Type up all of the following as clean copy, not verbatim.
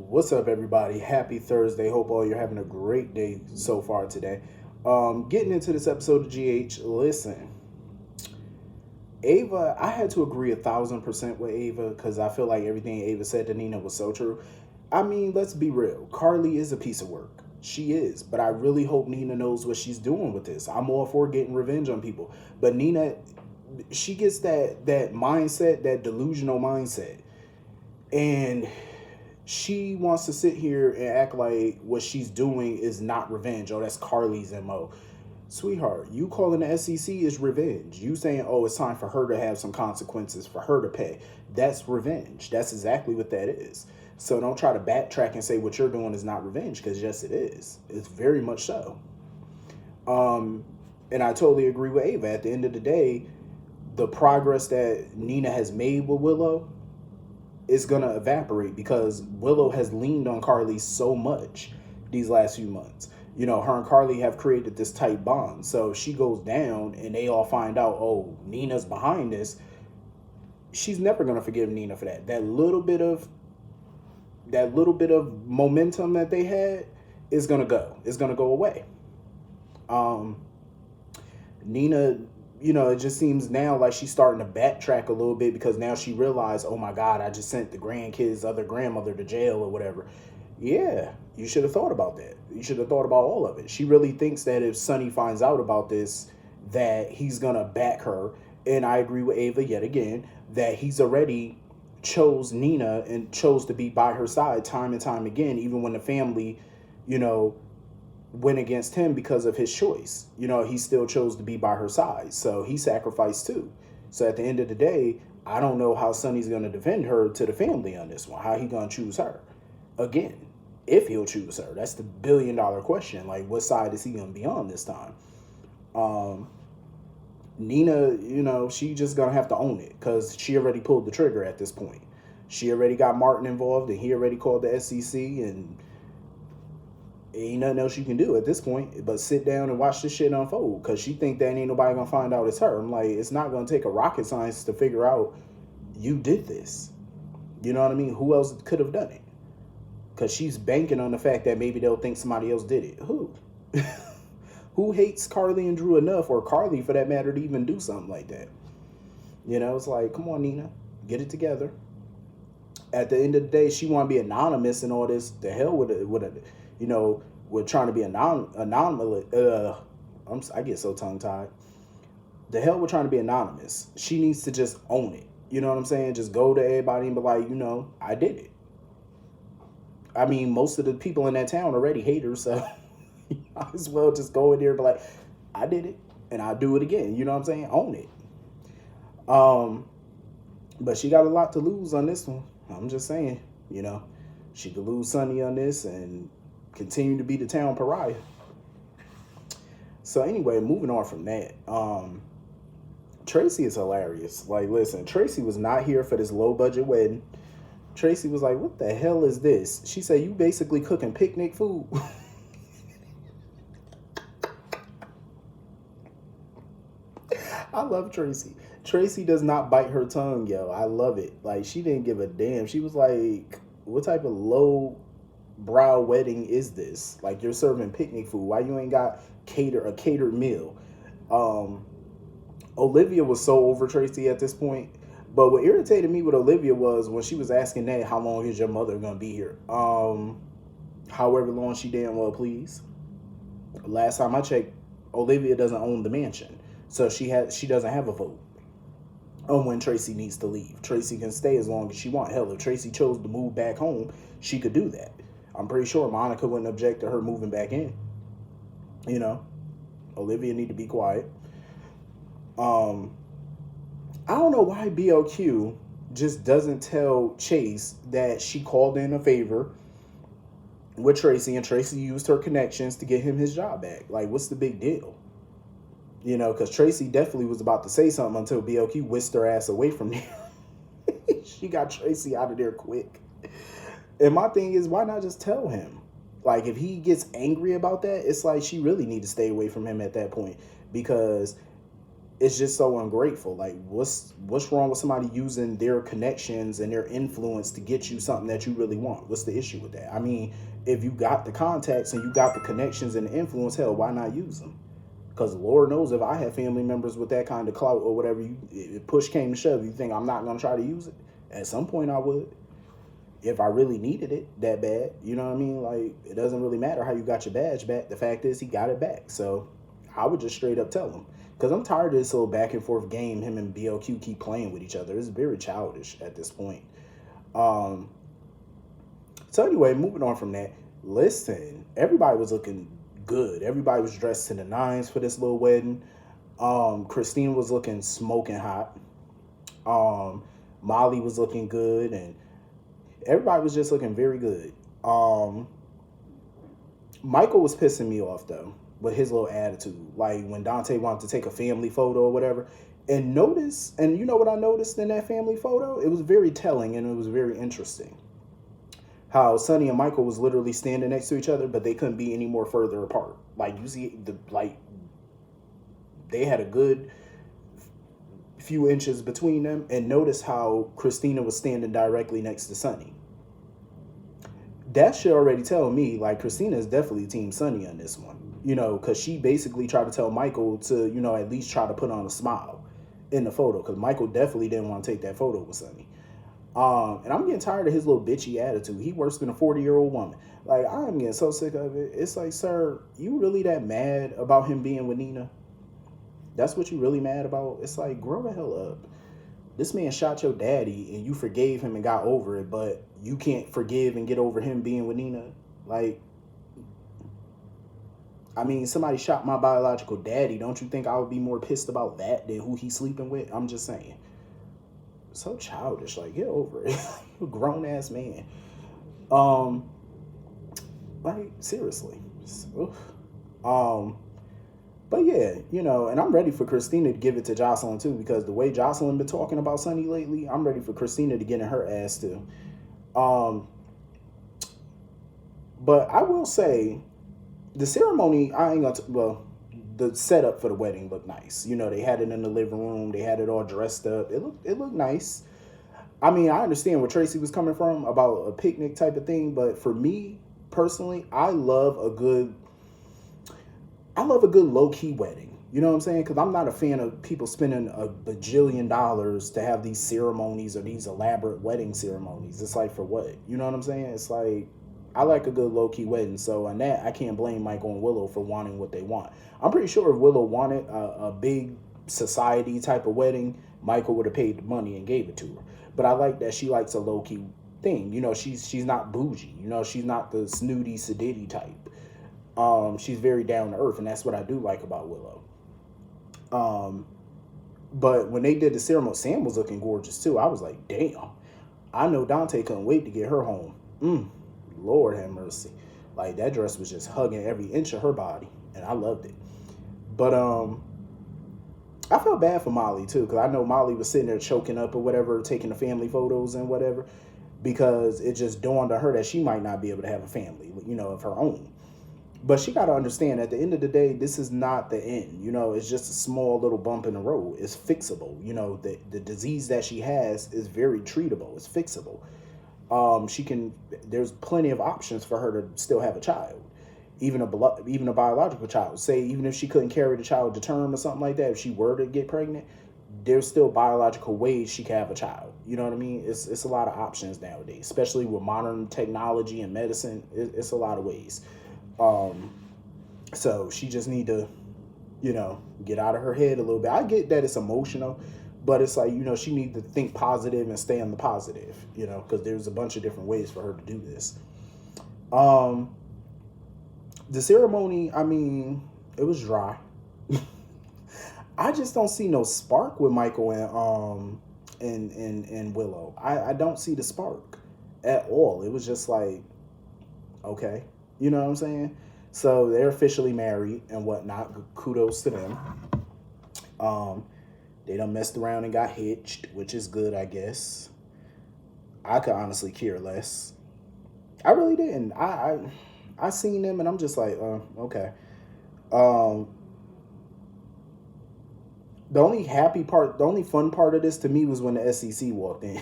What's up, everybody? Happy Thursday. Hope all you're having a great day so far today. Getting into this episode of GH, listen, Ava, I had to agree 1,000% with Ava because I feel like everything Ava said to Nina was so true. I mean, let's be real. Carly is a piece of work. She is, but I really hope Nina knows what she's doing with this. I'm all for getting revenge on people, but Nina, she gets that mindset, that delusional mindset, and she wants to sit here and act like what she's doing is not revenge. Oh, that's Carly's MO. Sweetheart, you calling the SEC is revenge. You saying, oh, it's time for her to have some consequences, for her to pay. That's revenge. That's exactly what that is. So don't try to backtrack and say what you're doing is not revenge, because yes, it is. It's very much so. And I totally agree with Ava. At the end of the day, the progress that Nina has made with Willow is going to evaporate because Willow has leaned on Carly so much these last few months. You know, her and Carly have created this tight bond. So if she goes down and they all find out, oh, Nina's behind this, she's never going to forgive Nina for that. That little bit of momentum that they had is going to go. It's going to go away. Nina, it just seems now like she's starting to backtrack a little bit because now she realized, oh my God, I just sent the grandkids' other grandmother to jail or whatever. Yeah, you should have thought about that. You should have thought about all of it. She really thinks that if Sonny finds out about this, that he's going to back her. And I agree with Ava yet again, that he's already chose Nina and chose to be by her side time and time again, even when the family, you know, went against him because of his choice. He still chose to be by her side. So he sacrificed too. So at the end of the day, I don't know how Sonny's going to defend her to the family on this one. How he going to choose her? Again, if he'll choose her. That's the billion-dollar question. Like, what side is he going to be on this time? Nina, she just going to have to own it because she already pulled the trigger at this point. She already got Martin involved and he already called the SEC, and ain't nothing else you can do at this point but sit down and watch this shit unfold because she think that ain't nobody gonna find out it's her. I'm like, it's not gonna take a rocket science to figure out you did this. You know what I mean? Who else could have done it? Because she's banking on the fact that maybe they'll think somebody else did it. Who? Who hates Carly and Drew enough, or Carly for that matter, to even do something like that? It's like, come on, Nina, get it together. At the end of the day, she want to be anonymous and all this. The hell with it, with trying to be anonymous. I get so tongue tied. The hell with trying to be anonymous. She needs to just own it. You know what I'm saying? Just go to everybody and be like, I did it. I mean, most of the people in that town already hate her, so you might as well just go in there and be like, I did it, and I'll do it again. You know what I'm saying? Own it. But she got a lot to lose on this one. I'm just saying, she could lose Sonny on this and continue to be the town pariah. So anyway, moving on from that, Tracy is hilarious. Like, listen, Tracy was not here for this low budget wedding. Tracy was like, what the hell is this? She said, you basically cooking picnic food. I love Tracy. Tracy does not bite her tongue, yo. I love it. Like, she didn't give a damn. She was like, what type of low brow wedding is this? Like, you're serving picnic food. Why you ain't got a catered meal? Olivia was so over Tracy at this point. But what irritated me with Olivia was when she was asking that, how long is your mother gonna be here? However long she damn well please. Last time I checked, Olivia doesn't own the mansion. So she doesn't have a vote on when Tracy needs to leave. Tracy can stay as long as she wants. Hell, if Tracy chose to move back home, she could do that. I'm pretty sure Monica wouldn't object to her moving back in. Olivia need to be quiet. I don't know why BLQ just doesn't tell Chase that she called in a favor with Tracy and Tracy used her connections to get him his job back. Like, what's the big deal? Because Tracy definitely was about to say something until BLQ whisked her ass away from there. She got Tracy out of there quick. And my thing is, why not just tell him? Like, if he gets angry about that, it's like she really need to stay away from him at that point. Because it's just so ungrateful. Like, what's wrong with somebody using their connections and their influence to get you something that you really want? What's the issue with that? I mean, if you got the contacts and you got the connections and the influence, hell, why not use them? Because Lord knows if I have family members with that kind of clout or whatever, if push came to shove, you think I'm not going to try to use it? At some point I would. If I really needed it that bad, you know what I mean? Like, it doesn't really matter how you got your badge back. The fact is he got it back. So I would just straight up tell him. Because I'm tired of this little back and forth game him and BLQ keep playing with each other. It's very childish at this point. So anyway, moving on from that. Listen, everybody was looking good. Everybody was dressed to the nines for this little wedding. Christine was looking smoking hot. Molly was looking good, and everybody was just looking very good. Michael was pissing me off though with his little attitude. Like when Dante wanted to take a family photo or whatever. And notice, and you know what I noticed in that family photo? It was very telling and it was very interesting. How Sonny and Michael was literally standing next to each other, but they couldn't be any more further apart. Like you see they had a good few inches between them, and notice how Christina was standing directly next to Sonny. That should already tell me like Christina is definitely Team Sonny on this one, you know, because she basically tried to tell Michael to, you know, at least try to put on a smile in the photo, because Michael definitely didn't want to take that photo with Sonny. And I'm getting tired of his little bitchy attitude. He worse than a 40-year-old woman. Like, I'm getting so sick of it. It's like, sir, you really that mad about him being with Nina? That's what you really mad about? It's like, grow the hell up. This man shot your daddy and you forgave him and got over it, but you can't forgive and get over him being with Nina? Like, I mean, somebody shot my biological daddy. Don't you think I would be more pissed about that than who he's sleeping with? I'm just saying. So childish. Like, get over it. You're a grown-ass man. Like, seriously. But yeah, you know, and I'm ready for Christina to give it to Jocelyn too, because the way Jocelyn been talking about Sonny lately, I'm ready for Christina to get in her ass too. But I will say, the ceremony, I ain't gonna, the setup for the wedding looked nice. You know, they had it in the living room, they had it all dressed up. It looked nice. I mean, I understand where Tracy was coming from about a picnic type of thing, but for me personally, I love a good low-key wedding. You know what I'm saying? Because I'm not a fan of people spending a bajillion dollars to have these ceremonies or these elaborate wedding ceremonies. It's like, for what? You know what I'm saying? It's like, I like a good low-key wedding. So on that, I can't blame Michael and Willow for wanting what they want. I'm pretty sure if Willow wanted a big society type of wedding, Michael would have paid the money and gave it to her. But I like that she likes a low-key thing. You know, she's not bougie. You know, she's not the snooty, sedity type. She's very down to earth, and that's what I do like about Willow. But when they did the ceremony, Sam was looking gorgeous too. I was like, damn. I know Dante couldn't wait to get her home. Lord have mercy. Like, that dress was just hugging every inch of her body, and I loved it. But I felt bad for Molly too, because I know Molly was sitting there choking up or whatever, taking the family photos and whatever, because it just dawned on her that she might not be able to have a family, you know, of her own. But she got to understand, at the end of the day, this is not the end. You know, it's just a small little bump in the road. It's fixable. You know, the disease that she has is very treatable. It's fixable. There's plenty of options for her to still have a child, even a biological child. Say, even if she couldn't carry the child to term or something like that, if she were to get pregnant, there's still biological ways she can have a child. You know what I mean? It's a lot of options nowadays, especially with modern technology and medicine. It's a lot of ways. So she just need to, you know, get out of her head a little bit. I get that it's emotional, but it's like, you know, she need to think positive and stay on the positive, you know, because there's a bunch of different ways for her to do this. The ceremony, I mean, it was dry. I just don't see no spark with Michael and Willow. I don't see the spark at all. It was just like, okay. You know what I'm saying? So they're officially married and whatnot. Kudos to them. They done messed around and got hitched, which is good, I guess. I could honestly care less. I really didn't. I seen them and I'm just like, okay. The only happy part, the only fun part of this to me was when the SEC walked in.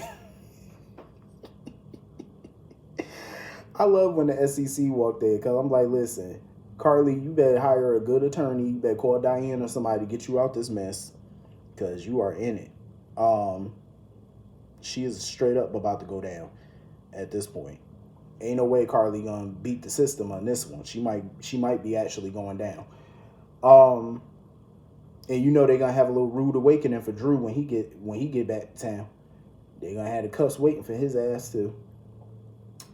I love when the SEC walked in because I'm like, listen, Carly, you better hire a good attorney. You better call Diane or somebody to get you out this mess because you are in it. She is straight up about to go down at this point. Ain't no way Carly gonna beat the system on this one. She might be actually going down. And you know they're gonna have a little rude awakening for Drew when he get back to town. They're gonna have the cuffs waiting for his ass too.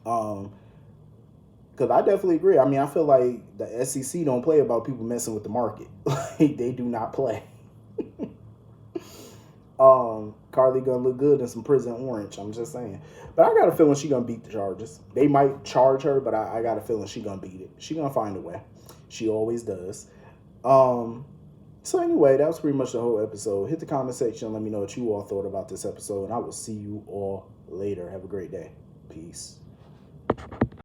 Because I definitely agree. I mean, I feel like the SEC don't play about people messing with the market. Like, they do not play. Carly gonna look good in some prison orange. I'm just saying. But I got a feeling she gonna beat the charges. They might charge her, but I got a feeling she gonna beat it. She gonna find a way. She always does. So anyway, that was pretty much the whole episode. Hit the comment section. Let me know what you all thought about this episode. And I will see you all later. Have a great day. Peace.